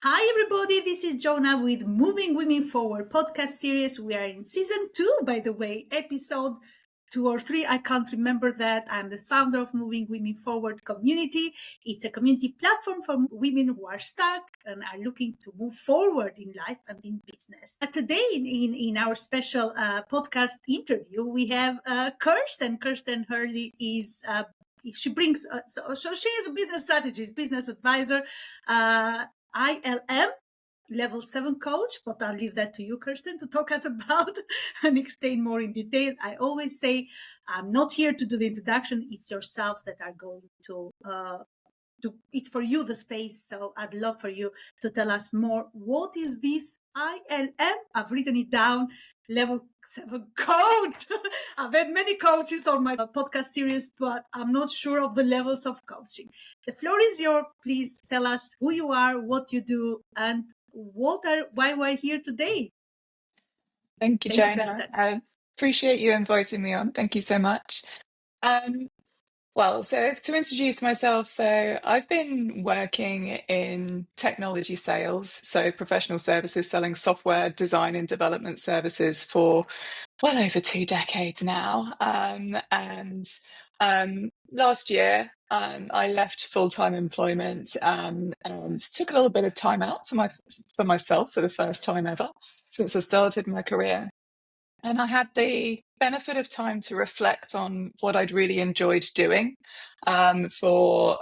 Hi, everybody. This is Jona with Moving Women Forward podcast series. We are in season 2, by the way, episode 2 or 3. I can't remember that. I'm the founder of Moving Women Forward community. It's a community platform for women who are stuck and are looking to move forward in life and in business. Today, in our special podcast interview, we have Kirsten Hurley is she brings so she is a business strategist, business advisor, ILM level 7 coach, but I'll leave that to you, Kirsten, to talk us about and explain more in detail. I always say I'm not here to do the introduction. It's yourself that are going to it's for you the space. So I'd love for you to tell us more. What is this ILM? I've written it down. Level 7 coach. I've had many coaches on my podcast series, but I'm not sure of the levels of coaching. The floor is yours. Please tell us who you are, what you do, and why we're here today. Thank you, Jona. I appreciate you inviting me on. Thank you so much. So to introduce myself, so I've been working in technology sales, so professional services, selling software design and development services for well over 2 decades now. Last year, I left full-time employment and took a little bit of time out for myself for the first time ever since I started my career. And I had the benefit of time to reflect on what I'd really enjoyed doing for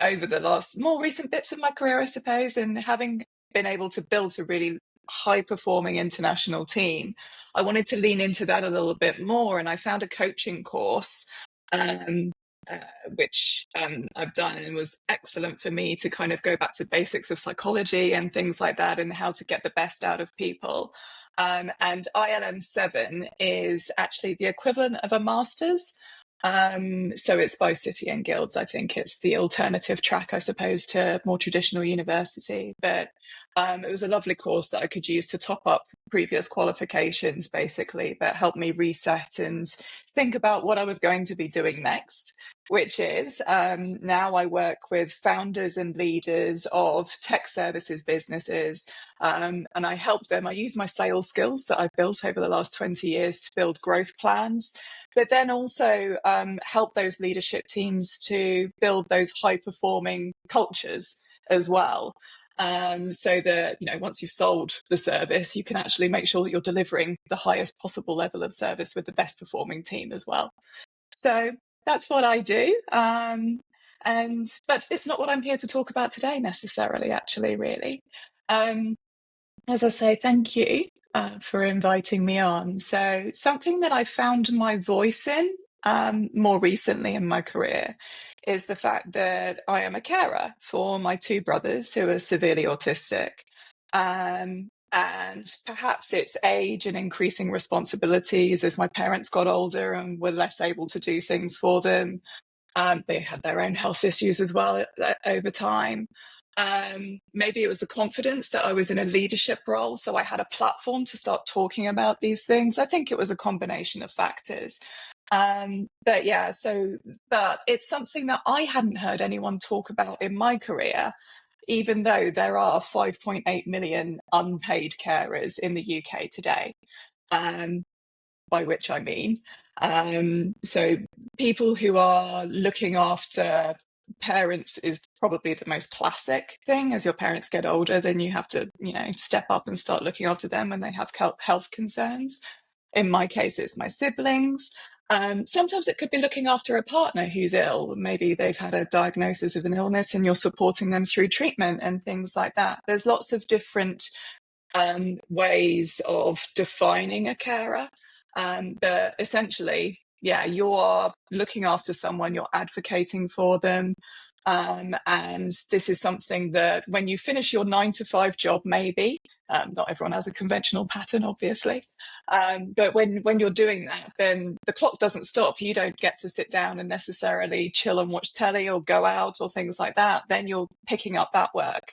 over the last more recent bits of my career, I suppose, and having been able to build a really high-performing international team, I wanted to lean into that a little bit more. And I found a coaching course which I've done, and it was excellent for me to kind of go back to basics of psychology and things like that and how to get the best out of people. And ILM 7 is actually the equivalent of a master's. So it's by City and Guilds. I think it's the alternative track, I suppose, to more traditional university. But it was a lovely course that I could use to top up previous qualifications, basically, but help me reset and think about what I was going to be doing next, which is now I work with founders and leaders of tech services businesses, and I help them. I use my sales skills that I've built over the last 20 years to build growth plans, but then also help those leadership teams to build those high-performing cultures as well. So that, once you've sold the service, you can actually make sure that you're delivering the highest possible level of service with the best performing team as well. So that's what I do. But it's not what I'm here to talk about today necessarily, actually, really. As I say, thank you for inviting me on. So something that I found my voice in more recently in my career is the fact that I am a carer for my 2 brothers who are severely autistic. And perhaps it's age and increasing responsibilities as my parents got older and were less able to do things for them. They had their own health issues as well over time. Maybe it was the confidence that I was in a leadership role, so I had a platform to start talking about these things. I think it was a combination of factors. But it's something that I hadn't heard anyone talk about in my career, even though there are 5.8 million unpaid carers in the UK today. By which I mean, so people who are looking after parents is probably the most classic thing. As your parents get older, then you have to, step up and start looking after them when they have health concerns. In my case, it's my siblings. Sometimes it could be looking after a partner who's ill. Maybe they've had a diagnosis of an illness and you're supporting them through treatment and things like that. There's lots of different ways of defining a carer. But essentially, you are looking after someone, you're advocating for them. And this is something that when you finish your 9-to-5 job, maybe, not everyone has a conventional pattern, obviously. But when you're doing that, then the clock doesn't stop. You don't get to sit down and necessarily chill and watch telly or go out or things like that. Then you're picking up that work.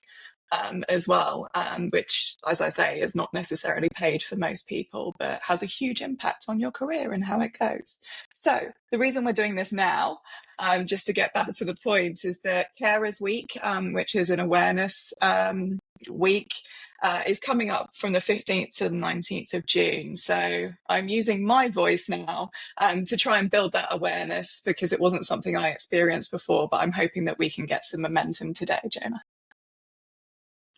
as well, which, as I say, is not necessarily paid for most people, but has a huge impact on your career and how it goes. So the reason we're doing this now, just to get back to the point, is that Carers Week, which is an awareness week, is coming up from the 15th to the 19th of June. So I'm using my voice now to try and build that awareness, because it wasn't something I experienced before, but I'm hoping that we can get some momentum today, Jona.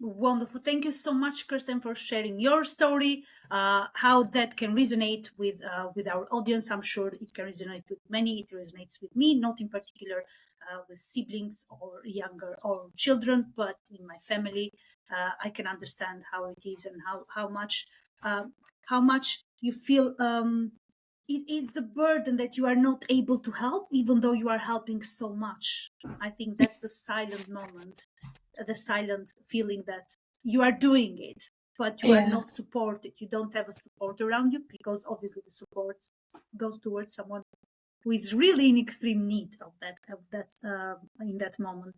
Wonderful. Thank you so much, Kirsten, for sharing your story, how that can resonate with our audience. I'm sure it can resonate with many. It resonates with me, not in particular with siblings or younger or children, but in my family. I can understand how it is and how much you feel it's the burden that you are not able to help, even though you are helping so much. I think that's the silent moment, the silent feeling that you are doing it, but you are not supported. You don't have a support around you, because obviously the support goes towards someone who is really in extreme need of that in that moment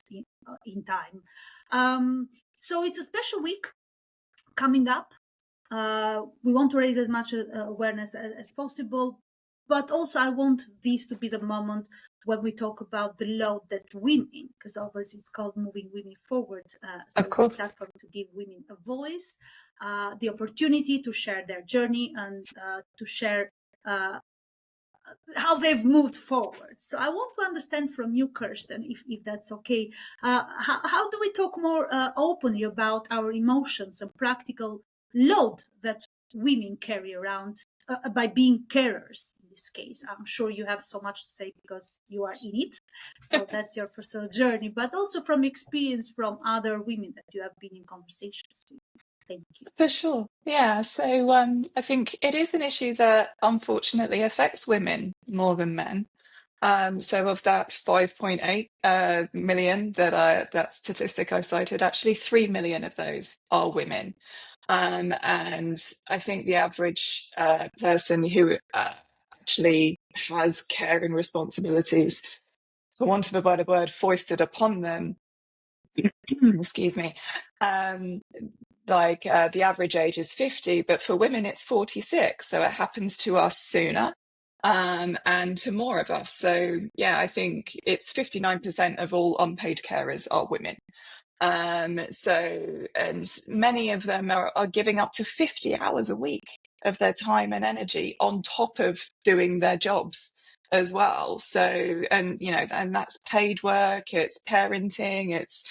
in time. So it's a special week coming up. We want to raise as much awareness as possible, but also I want this to be the moment when we talk about the load that women, because obviously it's called Moving Women Forward, so it's a platform to give women a voice, the opportunity to share their journey and to share how they've moved forward. So I want to understand from you, Kirsten, if that's okay, how do we talk more openly about our emotions and practical load that women carry around by being carers in this case? I'm sure you have so much to say because you are in it. So that's your personal journey, but also from experience from other women that you have been in conversations with. Thank you. For sure. Yeah. So I think it is an issue that unfortunately affects women more than men. So of that 5.8 million that statistic I cited, actually 3 million of those are women. And I think the average person who actually has caring responsibilities, for want of a better word, foisted upon them, excuse me, the average age is 50, but for women it's 46. So it happens to us sooner. And to more of us. So yeah, I think it's 59% of all unpaid carers are women. And many of them are giving up to 50 hours a week of their time and energy on top of doing their jobs as well. So, and that's paid work, it's parenting, it's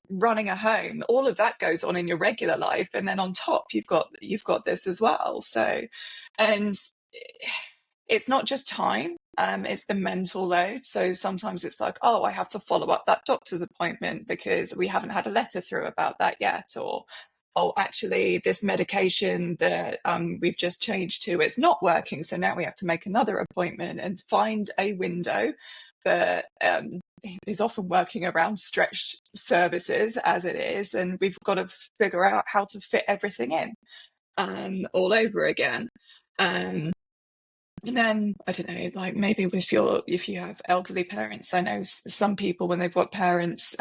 running a home, all of that goes on in your regular life, and then on top you've got this as well. So, and it's not just time, it's the mental load. So sometimes it's like, oh, I have to follow up that doctor's appointment because we haven't had a letter through about that yet, or oh, actually this medication that we've just changed to, it's not working, so now we have to make another appointment and find a window that is often working around stretched services as it is, and we've got to figure out how to fit everything in all over again. And then, I don't know, like maybe if you have elderly parents, I know some people when they've got parents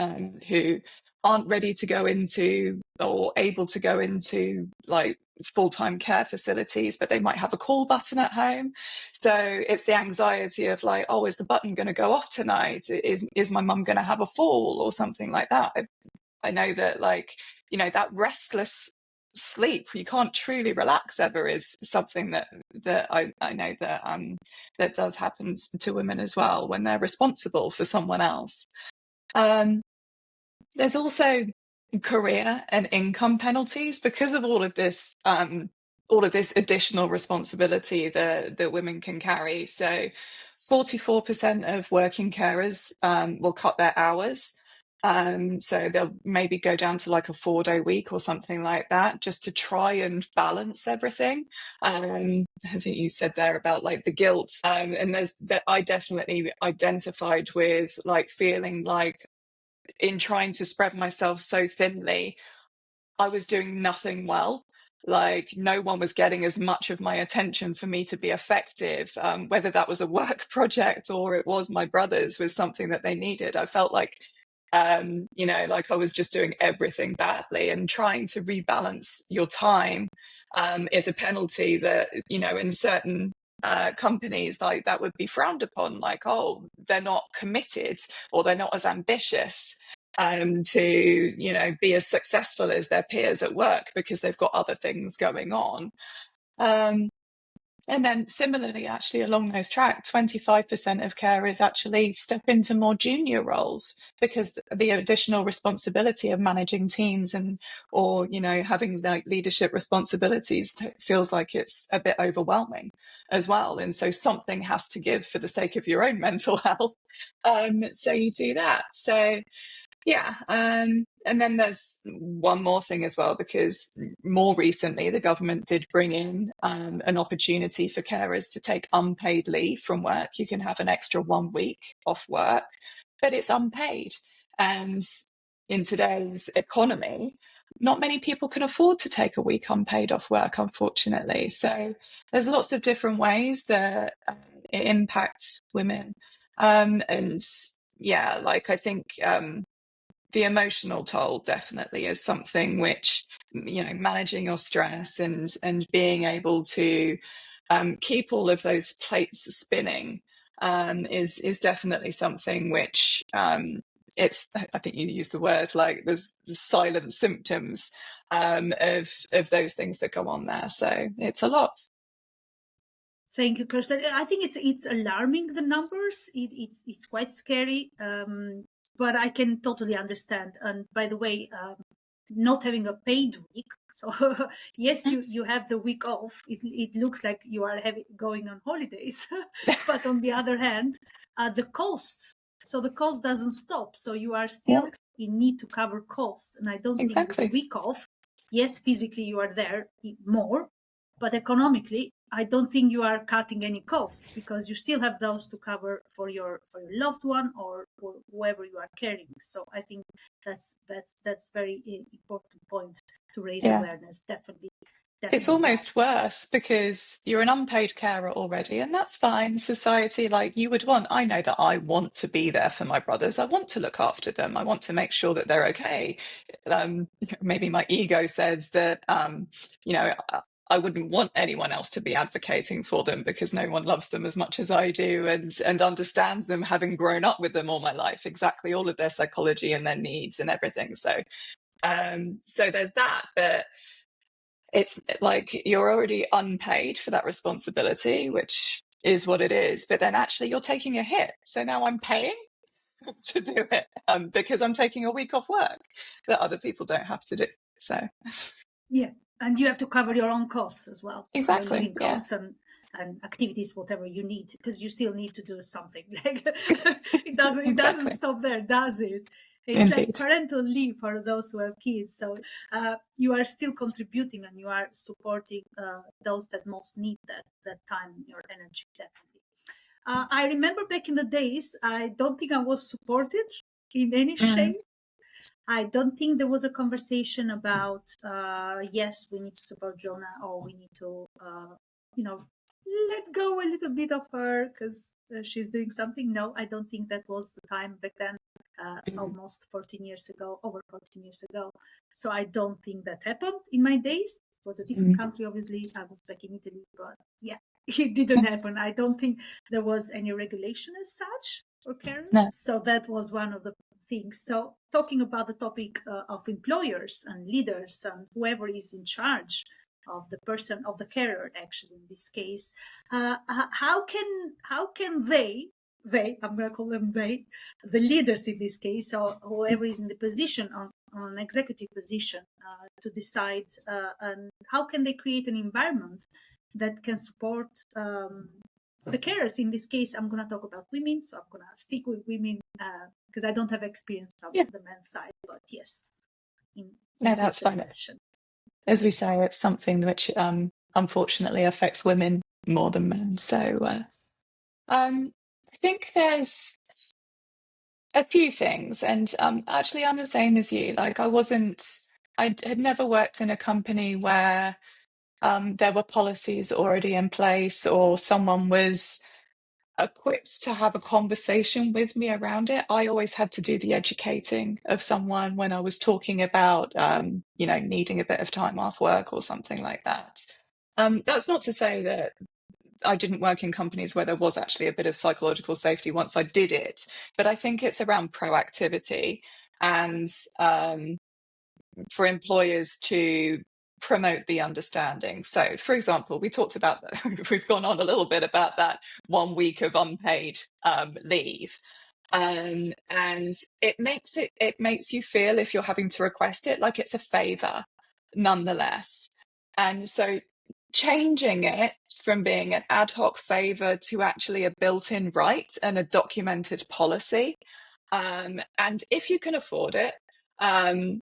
who aren't ready to go into or able to go into like full-time care facilities, but they might have a call button at home. So it's the anxiety of like, oh, is the button going to go off tonight? Is my mum going to have a fall or something like that? I know that that restless sleep, you can't truly relax ever, is something that I know that does happen to women as well when they're responsible for someone else. There's also career and income penalties because of all of this additional responsibility that women can carry. So 44% of working carers will cut their hours. So they'll maybe go down to like a 4-day week or something like that, just to try and balance everything. I think you said there about like the guilt, and there's that I definitely identified with, like feeling like in trying to spread myself so thinly, I was doing nothing well. Like no one was getting as much of my attention for me to be effective, whether that was a work project or it was my brothers with something that they needed. I felt like Like I was just doing everything badly, and trying to rebalance your time is a penalty that, in certain companies, like that would be frowned upon, like, oh, they're not committed, or they're not as ambitious to, be as successful as their peers at work because they've got other things going on. Um, and then similarly, actually, along those tracks, 25% of carers actually step into more junior roles because the additional responsibility of managing teams or having like leadership responsibilities feels like it's a bit overwhelming as well. And so something has to give for the sake of your own mental health. So you do that. So yeah. And then there's one more thing as well, because more recently the government did bring in an opportunity for carers to take unpaid leave from work. You can have an extra 1 week off work, but it's unpaid. And in today's economy, not many people can afford to take a week unpaid off work, unfortunately. So there's lots of different ways that it impacts women. And yeah, like I think the emotional toll definitely is something which, managing your stress and being able to keep all of those plates spinning is definitely something which it's, I think you use the word, like there's the silent symptoms of those things that go on there. So it's a lot. Thank you, Kirsten. I think it's alarming, the numbers. It's quite scary, but I can totally understand. And by the way, not having a paid week. So yes, you have the week off. It looks like you are going on holidays, but on the other hand, the cost. So the cost doesn't stop. So you are Yeah, still in need to cover cost. And I don't think with a exactly. week off, yes, physically you are there more, but economically, I don't think you are cutting any cost, because you still have those to cover for your loved one or whoever you are caring. So I think that's very important point to raise Yeah. awareness. It's Definitely that. almost worse because you're an unpaid carer already, and that's fine. Society, like you would want, I know that I want to be there for my brothers. I want to look after them. I want to make sure that they're okay. Maybe my ego says that, I wouldn't want anyone else to be advocating for them because no one loves them as much as I do, and understands them, having grown up with them all my life, exactly all of their psychology and their needs and everything. So, so there's that, but it's like you're already unpaid for that responsibility, which is what it is. But then actually you're taking a hit. So now I'm paying to do it because I'm taking a week off work that other people don't have to do. So Yeah, and you have to cover your own costs as well, your exactly, living yeah, costs and activities, whatever you need, because you still need to do something. Like it doesn't exactly, stop there, does it? It's like indeed, parental leave for those who have kids. So you are still contributing, and you are supporting those that most need that time, your energy, definitely. I remember back in the days, I don't think I was supported in any mm, shape. I don't think there was a conversation about, yes, we need to support Jona, or we need to, you know, let go a little bit of her because she's doing something. No, I don't think that was the time back then, mm, almost 14 years ago, over 14 years ago. So I don't think that happened in my days. It was a different mm, country, obviously. I was back in Italy, but yeah, it didn't happen. I don't think there was any regulation as such for carers. no, So that was one of the things. So talking about the topic of employers and leaders and whoever is in charge of the person, of the carer, actually in this case, how can they, I'm going to call them they, the leaders in this case, or whoever is in the position, on an executive position, to decide, and how can they create an environment that can support the carers. In this case, I'm going to talk about women, so I'm going to stick with women, because I don't have experience from yeah, the men's side. But yes, no, this that's is a fine. question. As we say, it's something which unfortunately affects women more than men. So I think there's a few things, and actually, I'm the same as you. Like, I had never worked in a company where there were policies already in place, or someone was equipped to have a conversation with me around it. I always had to do the educating of someone when I was talking about, needing a bit of time off work or something like that. That's not to say that I didn't work in companies where there was actually a bit of psychological safety once I did it, but I think it's around proactivity and for employers to promote the understanding. So, for example, we talked about we've gone on a little bit about that 1 week of unpaid leave. And it makes you feel, if you're having to request it, like it's a favor nonetheless. And so changing it from being an ad hoc favor to actually a built-in right and a documented policy. And if you can afford it, um,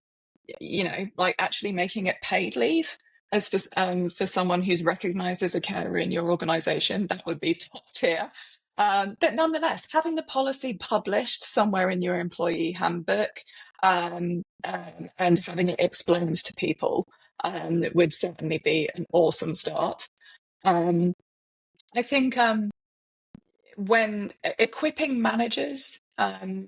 like actually making it paid leave as for someone who's recognized as a carer in your organization, that would be top tier. But nonetheless, having the policy published somewhere in your employee handbook, and having it explained to people would certainly be an awesome start. I think when equipping managers to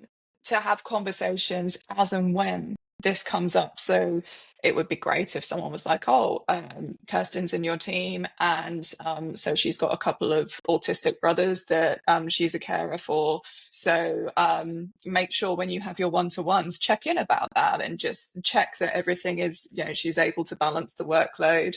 have conversations as and when this comes up. So it would be great if someone was like, oh, Kirsten's in your team, and so she's got a couple of autistic brothers that she's a carer for. So make sure when you have your one-to-ones, check in about that and just check that everything is, she's able to balance the workload.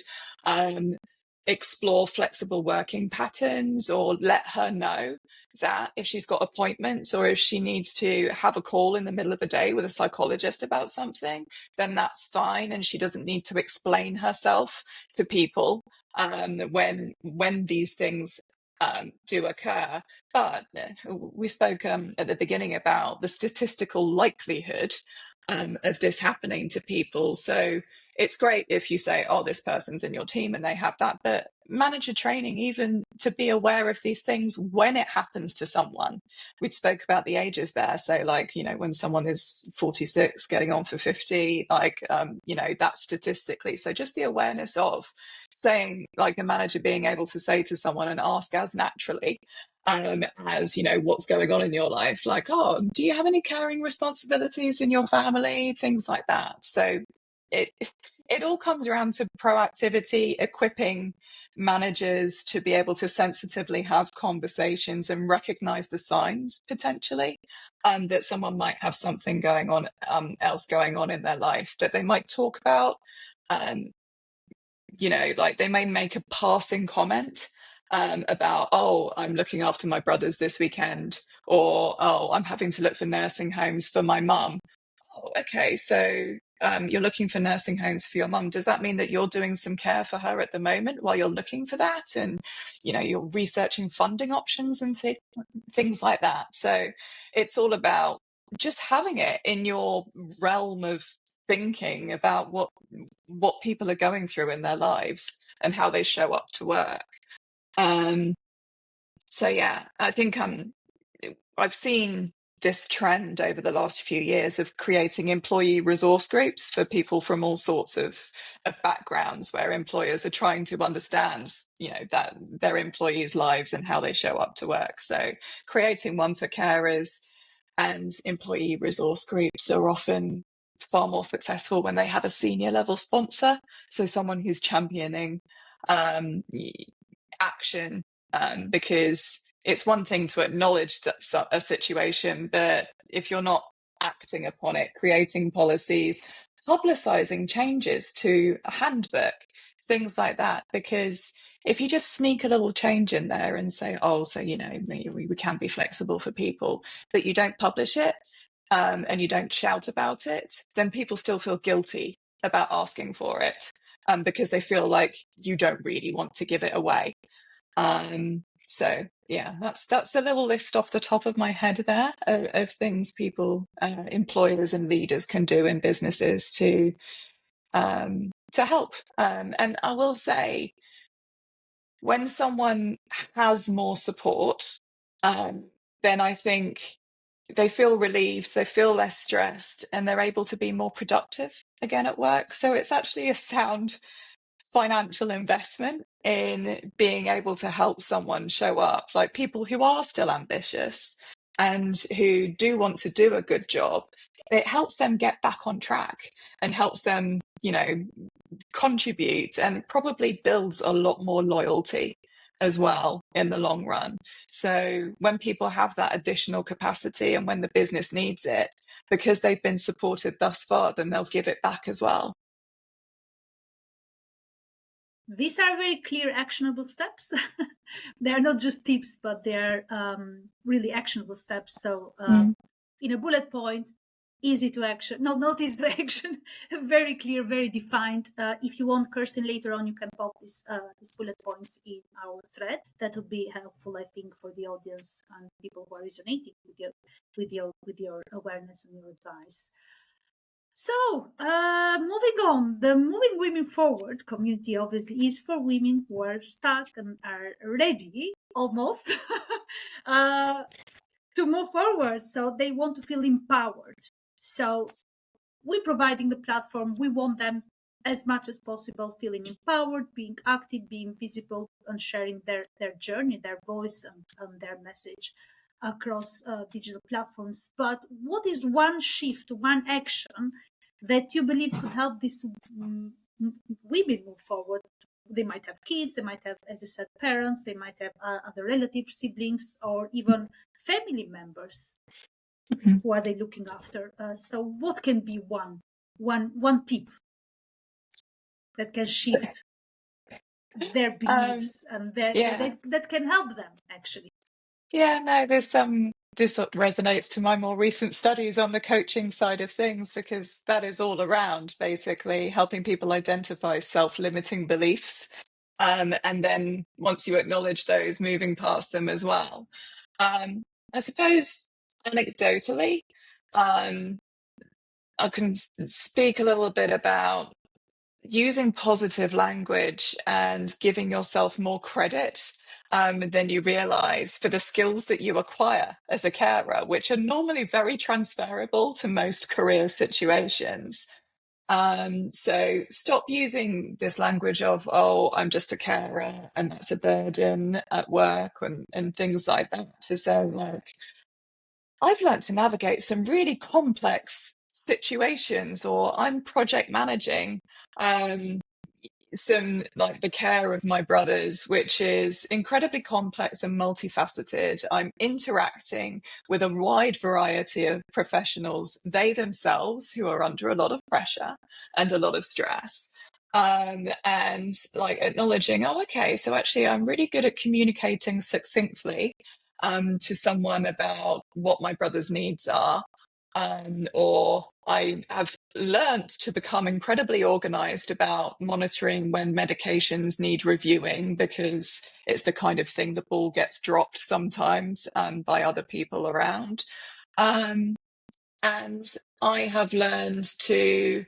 Explore flexible working patterns, or let her know that if she's got appointments or if she needs to have a call in the middle of the day with a psychologist about something, then that's fine, and she doesn't need to explain herself to people when these things do occur. But we spoke at the beginning about the statistical likelihood of this happening to people. So it's great if you say, oh, this person's in your team and they have that, but manager training, even to be aware of these things when it happens to someone. We spoke about the ages there. So like, when someone is 46 getting on for 50, like, that's statistically. So just the awareness of saying, like, a manager being able to say to someone and ask as naturally as what's going on in your life, like, oh, do you have any caring responsibilities in your family, things like that. So it all comes around to proactivity, equipping managers to be able to sensitively have conversations and recognize the signs potentially that someone might have something going on else going on in their life that they might talk about. Like they may make a passing comment about, oh, I'm looking after my brothers this weekend, or, oh, I'm having to look for nursing homes for my mum. Oh, okay, so you're looking for nursing homes for your mum. Does that mean that you're doing some care for her at the moment while you're looking for that? And, you're researching funding options and things like that. So it's all about just having it in your realm of thinking about what people are going through in their lives and how they show up to work. So yeah, I think I've seen this trend over the last few years of creating employee resource groups for people from all sorts of backgrounds, where employers are trying to understand, that their employees' lives and how they show up to work. So creating one for carers and employee resource groups are often far more successful when they have a senior level sponsor. So someone who's championing action, because it's one thing to acknowledge that a situation, but if you're not acting upon it, creating policies, publicizing changes to a handbook, things like that, because if you just sneak a little change in there and say, oh, so, we can be flexible for people, but you don't publish it and you don't shout about it, then people still feel guilty about asking for it because they feel like you don't really want to give it away. So yeah, that's a little list off the top of my head there of things people, employers and leaders can do in businesses to help. And I will say, when someone has more support, then I think they feel relieved, they feel less stressed, and they're able to be more productive again at work. So it's actually a sound financial investment in being able to help someone show up, like people who are still ambitious and who do want to do a good job. It helps them get back on track and helps them, contribute, and probably builds a lot more loyalty as well in the long run. So when people have that additional capacity and when the business needs it, because they've been supported thus far, then they'll give it back as well. These are very clear, actionable steps. They are not just tips, but they are really actionable steps. So in a bullet point, easy to action. No, not easy to action. Very clear, very defined. If you want, Kirsten, later on, you can pop these bullet points in our thread. That would be helpful, I think, for the audience and people who are resonating with your awareness and your advice. So, moving on, the Moving Women Forward community obviously is for women who are stuck and are ready, almost, to move forward. So they want to feel empowered. So we're providing the platform. We want them as much as possible feeling empowered, being active, being visible, and sharing their journey, their voice, and their message across digital platforms. But what is one shift, one action that you believe could help these women move forward? They might have kids, they might have, as you said, parents, they might have other relatives, siblings, or even family members. Who are they looking after? So what can be one tip that can shift their beliefs and that can help them actually? Yeah, no, there's this sort of resonates to my more recent studies on the coaching side of things, because that is all around basically helping people identify self-limiting beliefs. And then once you acknowledge those, moving past them as well. I suppose anecdotally, I can speak a little bit about using positive language and giving yourself more credit than you realize for the skills that you acquire as a carer, which are normally very transferable to most career situations. So stop using this language of, oh, I'm just a carer and that's a burden at work and things like that, to say, like, I've learned to navigate some really complex situations, or I'm project managing some, like, the care of my brothers, which is incredibly complex and multifaceted. I'm interacting with a wide variety of professionals, they themselves who are under a lot of pressure and a lot of stress. And like acknowledging, oh, okay, so actually I'm really good at communicating succinctly to someone about what my brother's needs are. Or I have learnt to become incredibly organized about monitoring when medications need reviewing, because it's the kind of thing the ball gets dropped sometimes by other people around. And I have learned to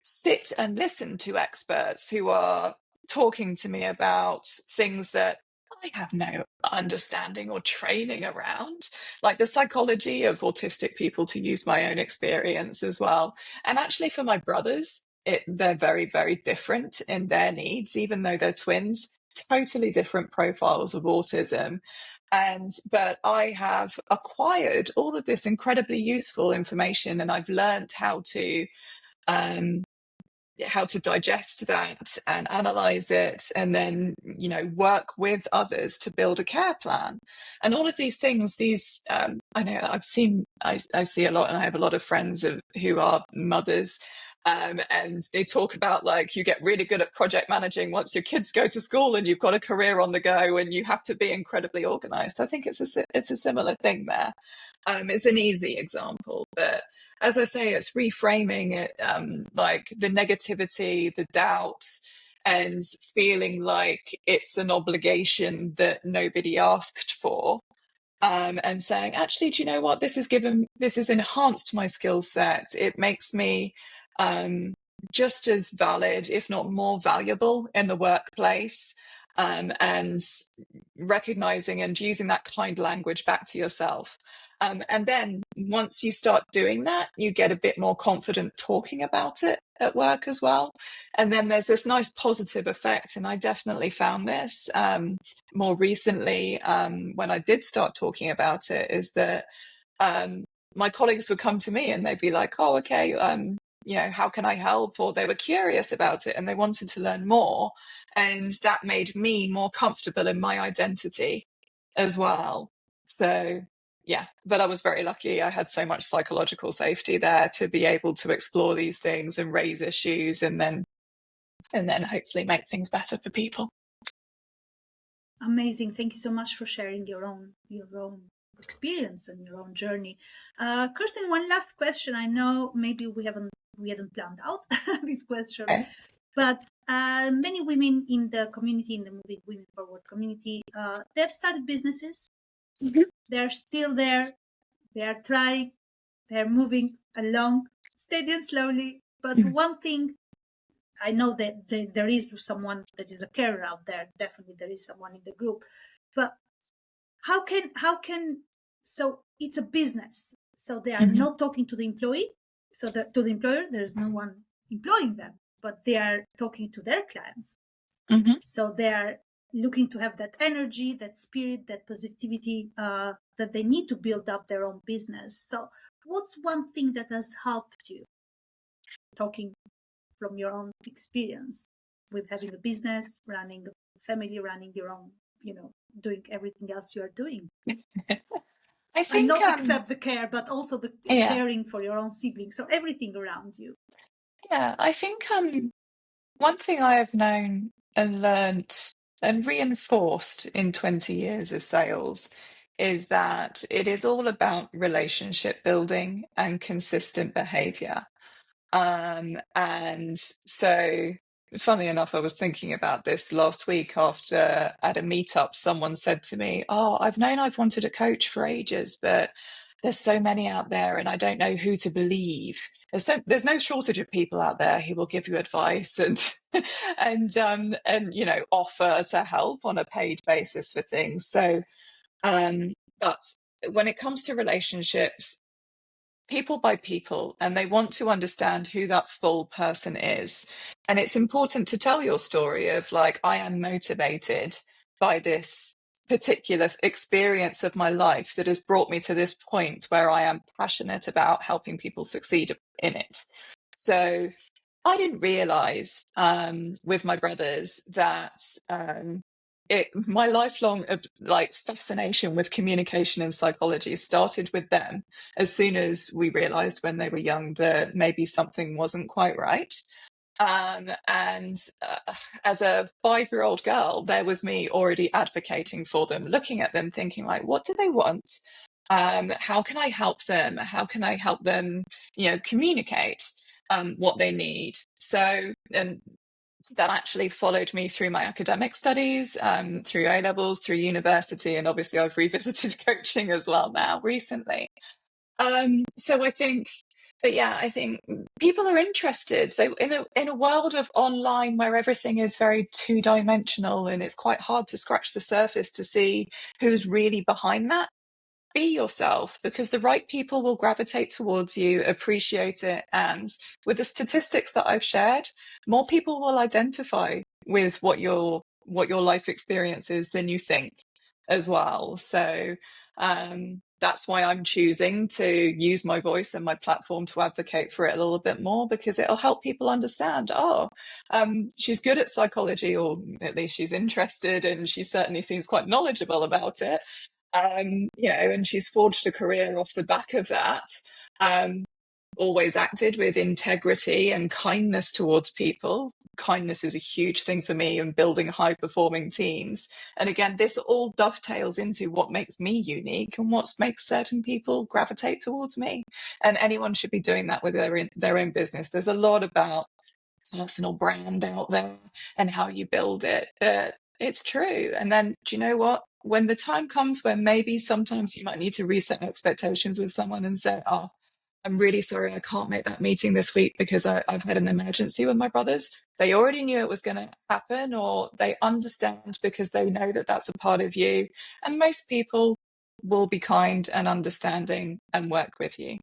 sit and listen to experts who are talking to me about things that I have no understanding or training around, like the psychology of autistic people, to use my own experience as well. And actually, for my brothers, they're very, very different in their needs, even though they're twins, totally different profiles of autism. But I have acquired all of this incredibly useful information, and I've learned how to digest that and analyze it, and then work with others to build a care plan. And all of these things, I know I see a lot, and I have a lot of friends who are mothers, and they talk about, like, you get really good at project managing once your kids go to school and you've got a career on the go and you have to be incredibly organized. I think it's a similar thing there. It's an easy example, but as I say, it's reframing it, like the negativity, the doubt, and feeling like it's an obligation that nobody asked for. And saying, actually, do you know what? This has enhanced my skill set. It makes me just as valid, if not more valuable, in the workplace. And recognizing and using that kind language back to yourself. And then once you start doing that, you get a bit more confident talking about it at work as well. And then there's this nice positive effect. And I definitely found this more recently when I did start talking about it, is that my colleagues would come to me and they'd be like, oh, okay, how can I help? Or they were curious about it and they wanted to learn more. And that made me more comfortable in my identity as well. So, yeah, but I was very lucky. I had so much psychological safety there to be able to explore these things and raise issues and then hopefully make things better for people. Amazing. Thank you so much for sharing your own experience and your own journey. Kirsten, one last question. I know maybe we hadn't planned out this question, Okay. but many women in the community, in the Moving Women Forward community, they've started businesses. Mhm. They're still there. They are trying. They're moving along, steady and slowly. But one thing, I know that there is someone that is a carer out there. Definitely, there is someone in the group. But how can so it's a business. So they are not talking to the employee. So to the employer, there is no one employing them, but they are talking to their clients. So they are looking to have that energy, that spirit, that positivity that they need to build up their own business. So what's one thing that has helped you, talking from your own experience with having a business, running a family, running your own, doing everything else you are doing? I And think, not accept the care, but also the yeah, caring for your own siblings. So everything around you. I think one thing I have known and learnt and reinforced in 20 years of sales is that it is all about relationship building and consistent behavior. And so, funnily enough, I was thinking about this last week after at a meetup, someone said to me, oh, I've known I've wanted a coach for ages, but there's so many out there and I don't know who to believe. There's no shortage of people out there who will give you advice and and offer to help on a paid basis for things. So but when it comes to relationships, people by people, and they want to understand who that full person is. And it's important to tell your story of like, I am motivated by this particular experience of my life that has brought me to this point where I am passionate about helping people succeed in it. So I didn't realize with my brothers that my lifelong fascination with communication and psychology started with them as soon as we realized when they were young that maybe something wasn't quite right. And as a 5-year-old girl, there was me already advocating for them, looking at them, thinking like, what do they want? How can I help them? How can I help them, communicate what they need? So, and that actually followed me through my academic studies, through A levels, through university, and obviously I've revisited coaching as well now recently. So I think, but yeah, I think people are interested. They in a world of online where everything is very two-dimensional and it's quite hard to scratch the surface to see who's really behind that. Be yourself, because the right people will gravitate towards you, appreciate it, and with the statistics that I've shared, more people will identify with what your life experience is than you think as well. So that's why I'm choosing to use my voice and my platform to advocate for it a little bit more, because it'll help people understand, she's good at psychology, or at least she's interested, and she certainly seems quite knowledgeable about it. And she's forged a career off the back of that. Always acted with integrity and kindness towards people. Kindness is a huge thing for me in building high performing teams. And again, this all dovetails into what makes me unique and what makes certain people gravitate towards me. And anyone should be doing that with their own business. There's a lot about personal brand out there and how you build it, but it's true. And then, do you know what? When the time comes when maybe sometimes you might need to reset expectations with someone and say, oh, I'm really sorry, I can't make that meeting this week because I've had an emergency with my brothers. They already knew it was going to happen, or they understand because they know that that's a part of you. And most people will be kind and understanding and work with you.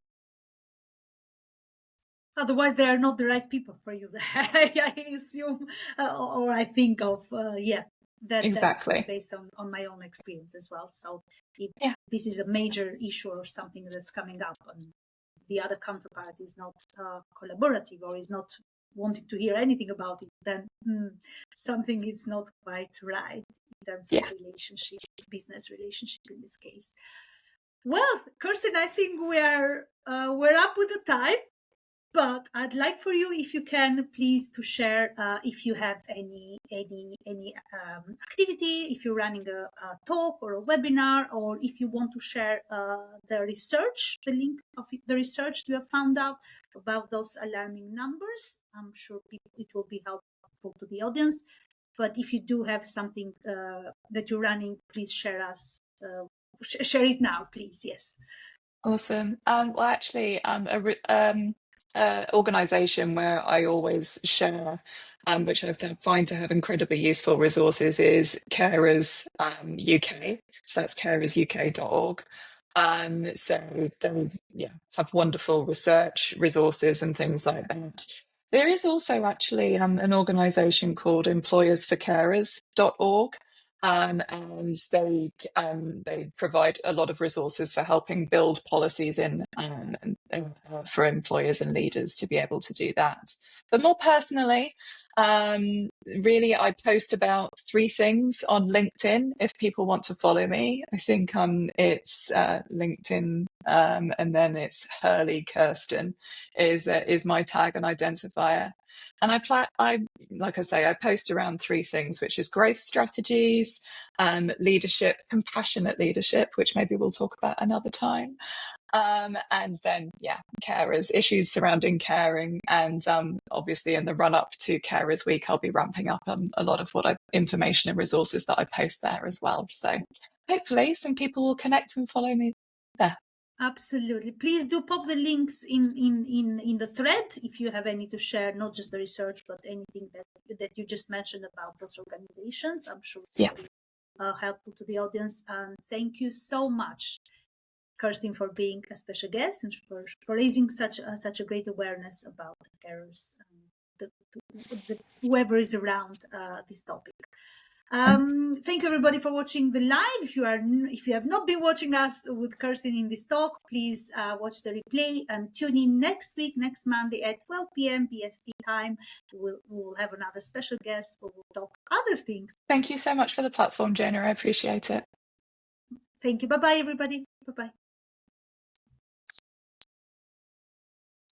Otherwise, they are not the right people for you. I assume, or I think of, that's Exactly. based on my own experience as well. So if Yeah. this is a major issue or something that's coming up, and the other counterpart is not collaborative or is not wanting to hear anything about it, then something is not quite right in terms of Yeah. relationship, business relationship in this case. Well, Kirsten, I think we're up with the time. But I'd like for you, if you can, please to share if you have any activity, if you're running a talk or a webinar, or if you want to share the research, the link of the research you have found out about those alarming numbers. I'm sure it will be helpful to the audience. But if you do have something that you're running, please share us. Share it now, please. Yes. Awesome. Well, actually, organization where I always share, which I find to have incredibly useful resources, is Carers UK. So that's carersuk.org. So they have wonderful research resources and things like that. There is also actually an organization called employersforcarers.org. And they provide a lot of resources for helping build policies in for employers and leaders to be able to do that. But more personally, really, I post about 3 things on LinkedIn if people want to follow me. I think it's LinkedIn, and then it's Hurley Kirsten is my tag and identifier. And like I say, I post around 3 things, which is growth strategies, leadership, compassionate leadership, which maybe we'll talk about another time. And then, carers, issues surrounding caring. And obviously in the run up to Carers Week, I'll be ramping up a lot of information and resources that I post there as well. So hopefully some people will connect and follow me there. Absolutely. Please do pop the links in the thread if you have any to share, not just the research, but anything that you just mentioned about those organizations. I'm sure it will be helpful to the audience. And thank you so much, Kirsten, for being a special guest and for raising such a great awareness about the carers and whoever is around this topic. Thank you everybody for watching the live. If you have not been watching us with Kirsten in this talk, please watch the replay and tune in next week, next Monday at 12 p.m. BST time. We'll have another special guest who will talk other things. Thank you so much for the platform, Jona. I appreciate it. Thank you. Bye-bye, everybody. Bye-bye.